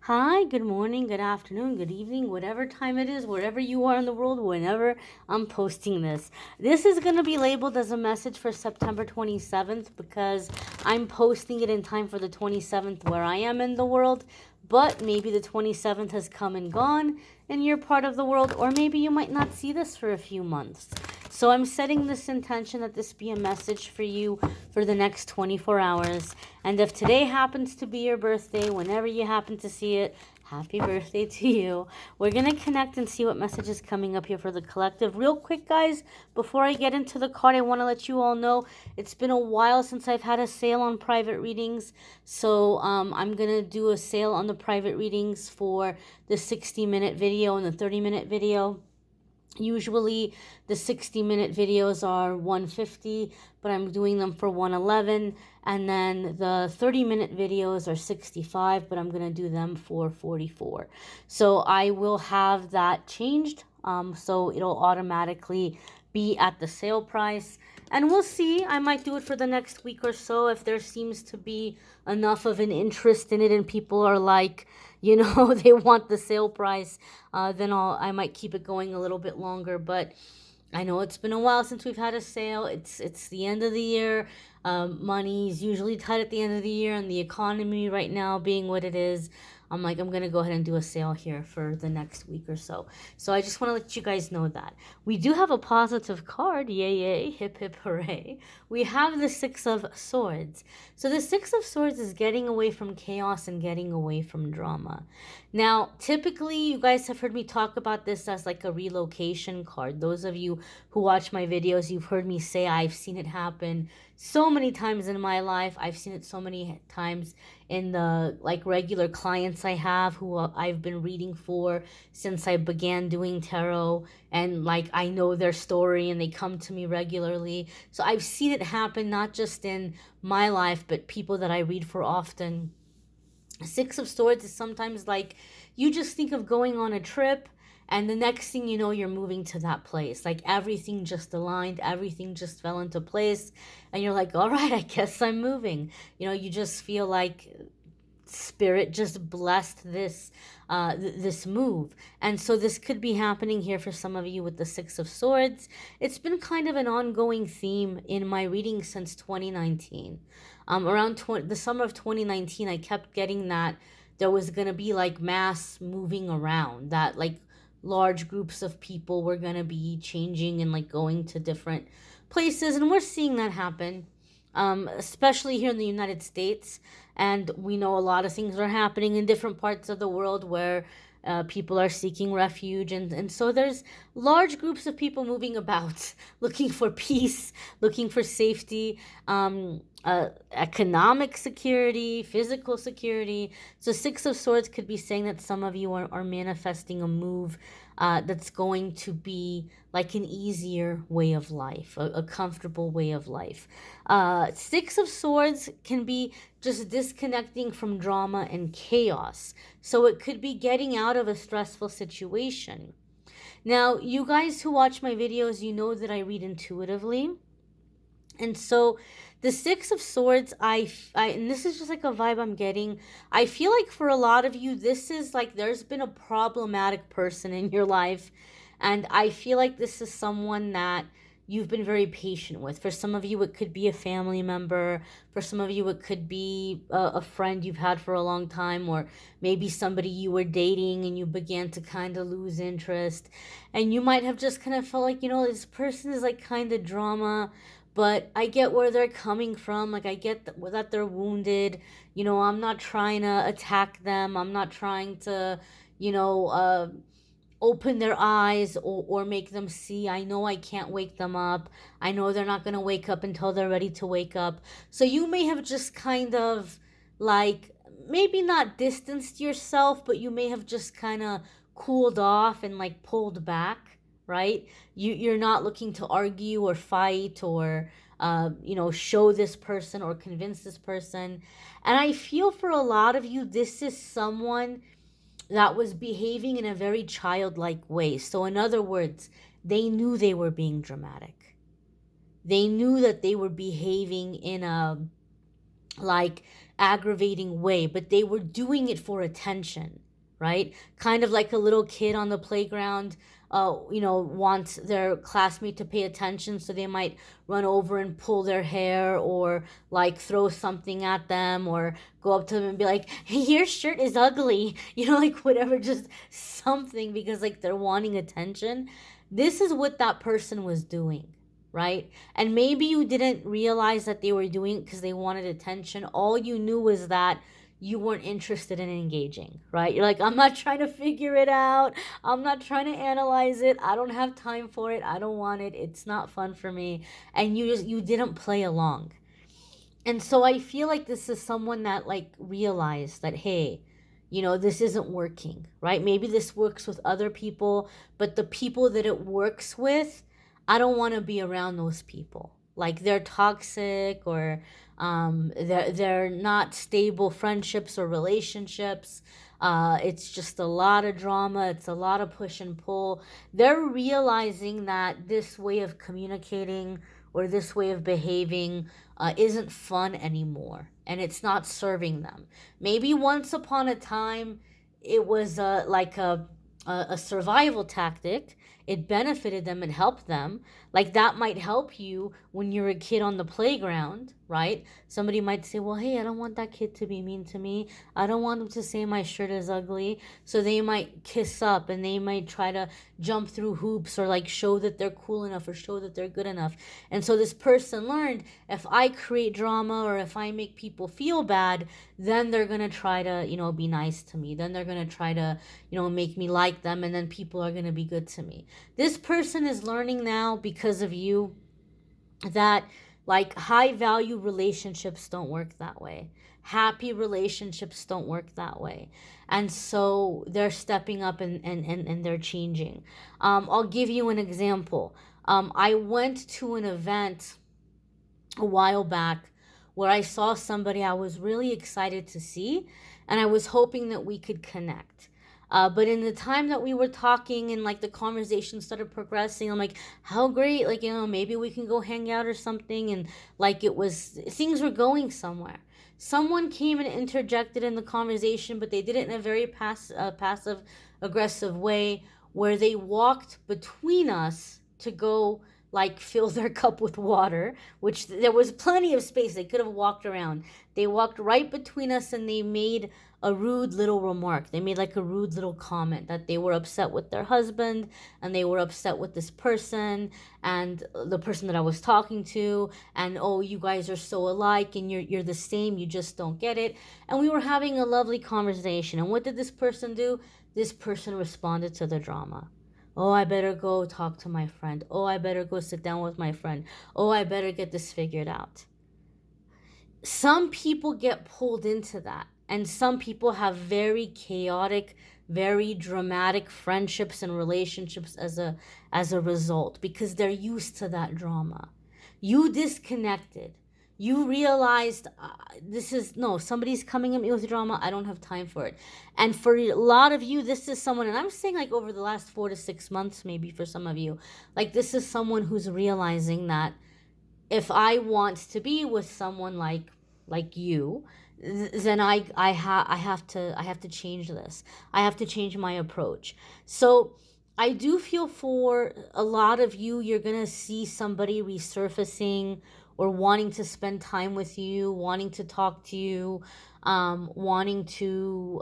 Hi, good morning, good afternoon, good evening, whatever time it is, wherever you are in the world, whenever I'm posting this. This is going to be labeled as a message for September 27th because I'm posting it in time for the 27th where I am in the world. But maybe the 27th has come and gone in your part of the world, or maybe you might not see this for a few months. So I'm setting this intention that this be a message for you for the next 24 hours. And if today happens to be your birthday, whenever you happen to see it, happy birthday to you. We're going to connect and see what message is coming up here for the collective. Real quick, guys, before I get into the card, I want to let you all know it's been a while since I've had a sale on private readings. So I'm going to do a sale on the private readings for the 60-minute video and the 30-minute video. Usually the 60-minute videos are 150, but I'm doing them for 111, and then the 30-minute videos are 65, but I'm going to do them for 44. So I will have that changed, so it'll automatically be at the sale price. And we'll see. I might do it for the next week or so if there seems to be enough of an interest in it and people are like, they want the sale price. Then I might keep it going a little bit longer. But I know it's been a while since we've had a sale. It's the end of the year. Money's usually tight at the end of the year, and the economy right now being what it is, I'm like, I'm gonna go ahead and do a sale here for the next week or so. So I just want to let you guys know that we do have a positive card. Yay, yay, hip, hip, hooray! We have the Six of Swords. So the Six of Swords is getting away from chaos and getting away from drama. Now, typically, you guys have heard me talk about this as like a relocation card. Those of you who watch my videos, you've heard me say I've seen it happen so many times in my life. I've seen it so many times in the like regular clients I have who I've been reading for since I began doing tarot, and like I know their story and they come to me regularly. So I've seen it happen not just in my life, but people that I read for often. Six of Swords is sometimes like you just think of going on a trip, and the next thing you know, you're moving to that place. Like everything just aligned, everything just fell into place, and you're like, all right, I guess I'm moving. You just feel like spirit just blessed this move. And so this could be happening here for some of you with the Six of Swords. It's been kind of an ongoing theme in my reading since 2019. Around the summer of 2019, I kept getting that there was going to be like mass moving around, that like large groups of people were going to be changing and like going to different places, and we're seeing that happen, especially here in the United States. And we know a lot of things are happening in different parts of the world where people are seeking refuge. And so there's large groups of people moving about, looking for peace, looking for safety, economic security, physical security. So Six of Swords could be saying that some of you are manifesting a move that's going to be like an easier way of life, a comfortable way of life. Six of Swords can be just disconnecting from drama and chaos. So it could be getting out of a stressful situation. Now, you guys who watch my videos, you know that I read intuitively. And so the Six of Swords, and this is just like a vibe I'm getting. I feel like for a lot of you, this is like there's been a problematic person in your life. And I feel like this is someone that you've been very patient with. For some of you, it could be a family member. For some of you, it could be a friend you've had for a long time, or maybe somebody you were dating and you began to kind of lose interest. And you might have just kind of felt like, this person is like kind of drama, but I get where they're coming from. Like, I get that they're wounded. I'm not trying to attack them. I'm not trying to, you know, uh, open their eyes or make them see. I know I can't wake them up. I know they're not going to wake up until they're ready to wake up. So you may have just kind of like maybe not distanced yourself, but you may have just kind of cooled off and like pulled back, right? You're not looking to argue or fight or show this person or convince this person. And I feel for a lot of you, this is someone that was behaving in a very childlike way. So, in other words, they knew they were being dramatic. They knew that they were behaving in a like aggravating way, but they were doing it for attention, right? Kind of like a little kid on the playground, wants their classmate to pay attention, so they might run over and pull their hair, or like throw something at them, or go up to them and be like, hey, your shirt is ugly, like whatever, just something, because like they're wanting attention. This is what that person was doing, right? And maybe you didn't realize that they were doing it because they wanted attention. All you knew was that you weren't interested in engaging, right? You're like, I'm not trying to figure it out. I'm not trying to analyze it. I don't have time for it. I don't want it. It's not fun for me. And you didn't play along. And so I feel like this is someone that like realized that, hey, this isn't working, right? Maybe this works with other people, but the people that it works with, I don't want to be around those people. Like they're toxic, or they're not stable friendships or relationships. It's just a lot of drama. It's a lot of push and pull. They're realizing that this way of communicating or this way of behaving isn't fun anymore, and it's not serving them. Maybe once upon a time it was like a survival tactic. It benefited them and helped them. Like that might help you when you're a kid on the playground, right? Somebody might say, well, hey, I don't want that kid to be mean to me. I don't want them to say my shirt is ugly. So they might kiss up, and they might try to jump through hoops, or like show that they're cool enough, or show that they're good enough. And so this person learned, if I create drama, or if I make people feel bad, then they're going to try to, be nice to me. Then they're going to try to, make me like them, and then people are going to be good to me. This person is learning now, because of you, that like high value relationships don't work that way. Happy relationships don't work that way. And so they're stepping up, and they're changing. I'll give you an example. I went to an event a while back where I saw somebody I was really excited to see, and I was hoping that we could connect. But in the time that we were talking, and like the conversation started progressing, I'm like, how great, like, maybe we can go hang out or something. And like things were going somewhere. Someone came and interjected in the conversation, but they did it in a very passive aggressive way, where they walked between us to go like fill their cup with water, which there was plenty of space. They could have walked around. They walked right between us, and they made a rude little remark. They made like a rude little comment that they were upset with their husband, and they were upset with this person, and the person that I was talking to, and oh, you guys are so alike, and you're the same, you just don't get it. And we were having a lovely conversation. And what did this person do? This person responded to the drama. Oh, I better go talk to my friend. Oh, I better go sit down with my friend. Oh, I better get this figured out. Some people get pulled into that, and some people have very chaotic, very dramatic friendships and relationships as a result, because they're used to that drama. You disconnected. You realized somebody's coming at me with drama. I don't have time for it. And for a lot of you, this is someone, and I'm saying like over the last 4 to 6 months, maybe for some of you, like this is someone who's realizing that if I want to be with someone like you, then I have to change this. I have to change my approach. So I do feel for a lot of you, you're gonna see somebody resurfacing, or wanting to spend time with you, wanting to talk to you, wanting to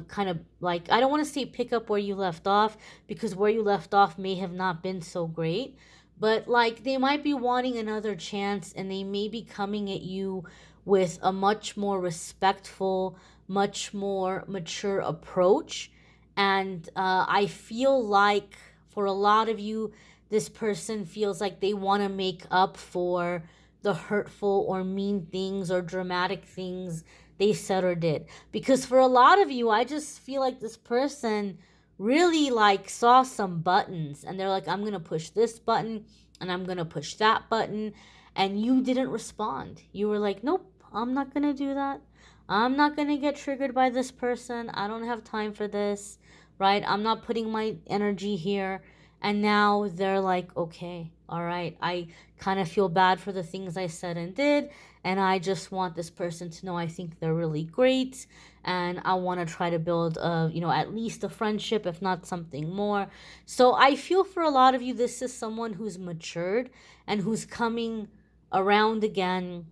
kind of like, I don't want to say pick up where you left off, because where you left off may have not been so great, but like they might be wanting another chance, and they may be coming at you with a much more respectful, much more mature approach. And I feel like for a lot of you, this person feels like they want to make up for the hurtful or mean things or dramatic things they said or did. Because for a lot of you, I just feel like this person really like saw some buttons, and they're like, I'm going to push this button, and I'm going to push that button. And you didn't respond. You were like, nope, I'm not going to do that. I'm not going to get triggered by this person. I don't have time for this, right? I'm not putting my energy here. And now they're like, okay, all right, I kind of feel bad for the things I said and did, and I just want this person to know I think they're really great, and I want to try to build a, at least a friendship, if not something more. So I feel for a lot of you, this is someone who's matured and who's coming around again,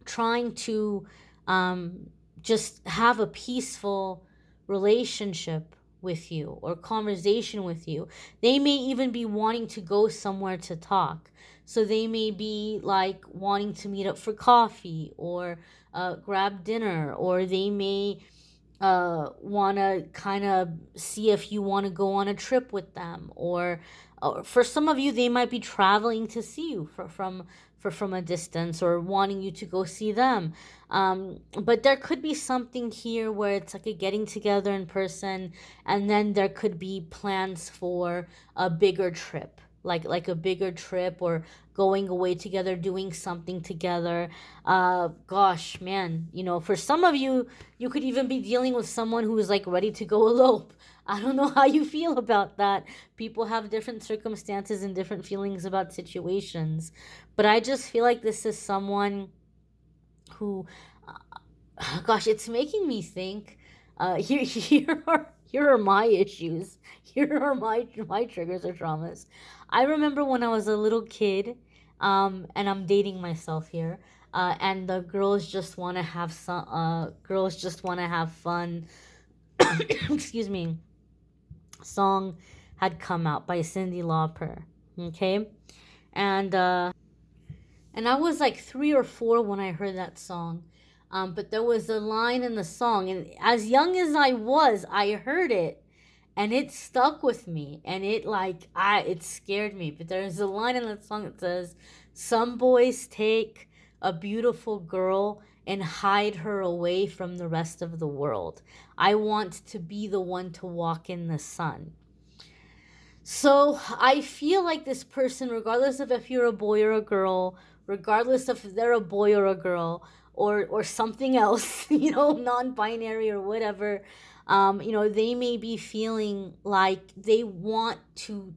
trying to just have a peaceful relationship with you or conversation with you. They may even be wanting to go somewhere to talk. So they may be like wanting to meet up for coffee or grab dinner, or they may want to kind of see if you want to go on a trip with them, or for some of you they might be traveling to see you from a distance, or wanting you to go see them. But there could be something here where it's like a getting together in person, and then there could be plans for a bigger trip, like a bigger trip, or going away together, doing something together. Gosh, man, for some of you, you could even be dealing with someone who is like ready to go elope. I don't know how you feel about that. People have different circumstances and different feelings about situations. But I just feel like this is someone who, gosh, it's making me think. Here are my issues. Here are my triggers or traumas. I remember when I was a little kid, and I'm dating myself here. And the girls just want to have some. Girls just want to have fun. Excuse me. Song had come out by Cyndi Lauper. Okay, and I was like 3 or 4 when I heard that song. But there was a line in the song, and as young as I was, I heard it, and it stuck with me, and it scared me. But there's a line in that song that says, "Some boys take a beautiful girl and hide her away from the rest of the world. I want to be the one to walk in the sun." So I feel like this person, regardless of if you're a boy or a girl, regardless of if they're a boy or a girl, or something else, non-binary or whatever, they may be feeling like they want to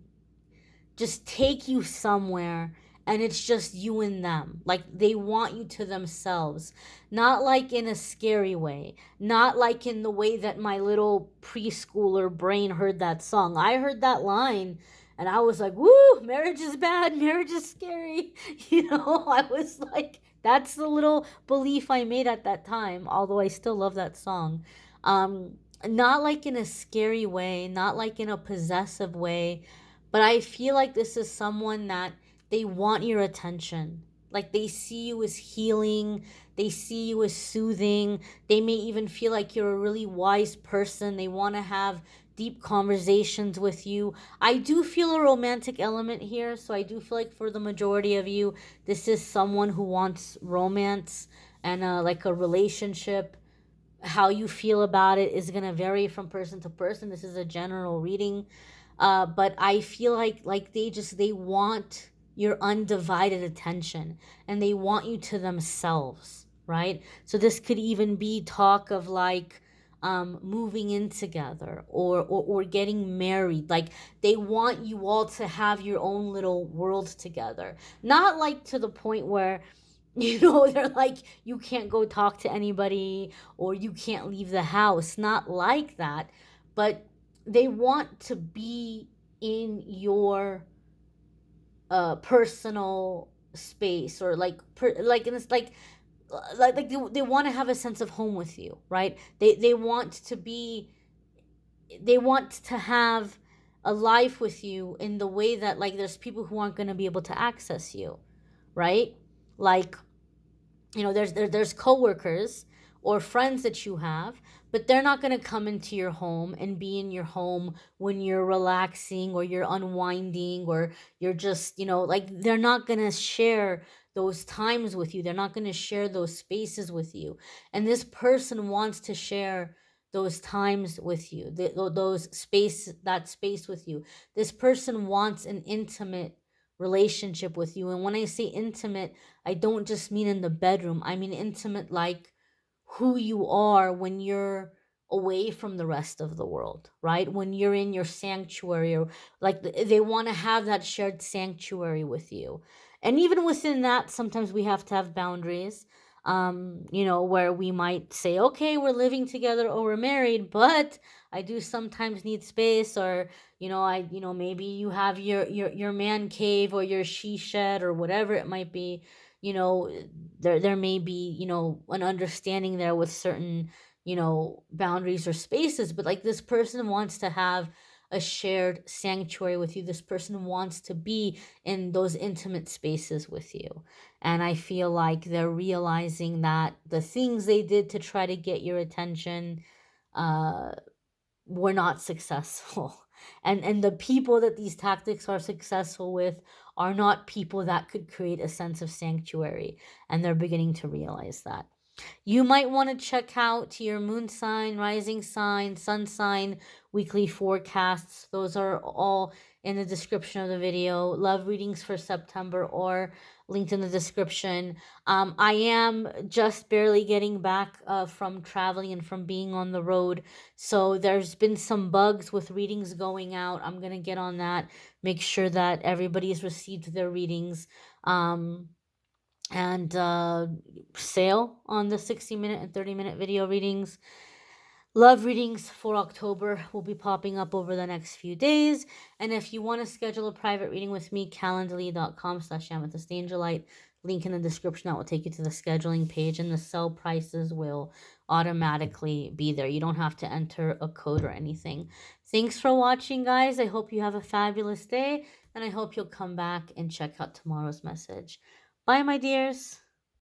just take you somewhere, and it's just you and them. Like they want you to themselves. Not like in a scary way. Not like in the way that my little preschooler brain heard that song. I heard that line and I was like, woo, marriage is bad, marriage is scary. I was like, that's the little belief I made at that time, although I still love that song. Not like in a scary way, not like in a possessive way, but I feel like this is someone that they want your attention. Like they see you as healing, they see you as soothing. They may even feel like you're a really wise person. They want to have deep conversations with you. I do feel a romantic element here, so I do feel like for the majority of you, this is someone who wants romance and like a relationship. How you feel about it is going to vary from person to person. This is a general reading. But I feel like they want your undivided attention, and they want you to themselves, right? So this could even be talk of like moving in together, or getting married. Like they want you all to have your own little world together, not like to the point where they're like, you can't go talk to anybody, or you can't leave the house. Not like that, but they want to be in your personal space, or like, and it's like they want to have a sense of home with you, right? They want to be, they want to have a life with you in the way that, like, there's people who aren't going to be able to access you, right? Like, there's coworkers or friends that you have, but they're not going to come into your home and be in your home when you're relaxing, or you're unwinding, or you're just, like, they're not going to share those times with you. They're not going to share those spaces with you. And this person wants to share those times with you, that space with you. This person wants an intimate relationship with you. And when I say intimate, I don't just mean in the bedroom. I mean intimate, like who you are when you're away from the rest of the world, right? When you're in your sanctuary, or like they want to have that shared sanctuary with you. And even within that, sometimes we have to have boundaries. Where we might say, okay, we're living together or we're married, but I do sometimes need space, or maybe you have your man cave or your she shed or whatever it might be. There may be an understanding there with certain boundaries or spaces, but like this person wants to have a shared sanctuary with you. This person wants to be in those intimate spaces with you. And I feel like they're realizing that the things they did to try to get your attention uh were not successful. And the people that these tactics are successful with are not people that could create a sense of sanctuary, and they're beginning to realize that. You might want to check out your moon sign, rising sign, sun sign weekly forecasts. Those are all in the description of the video. Love readings for September or linked in the description. I am just barely getting back from traveling and from being on the road. So there's been some bugs with readings going out. I'm going to get on that, make sure that everybody's received their readings. And sale on the 60-minute and 30-minute video readings. Love readings for October will be popping up over the next few days. And if you want to schedule a private reading with me, calendly.com/amethystangelite. Link in the description that will take you to the scheduling page, and the sale prices will automatically be there. You don't have to enter a code or anything. Thanks for watching, guys. I hope you have a fabulous day, and I hope you'll come back and check out tomorrow's message. Bye, my dears.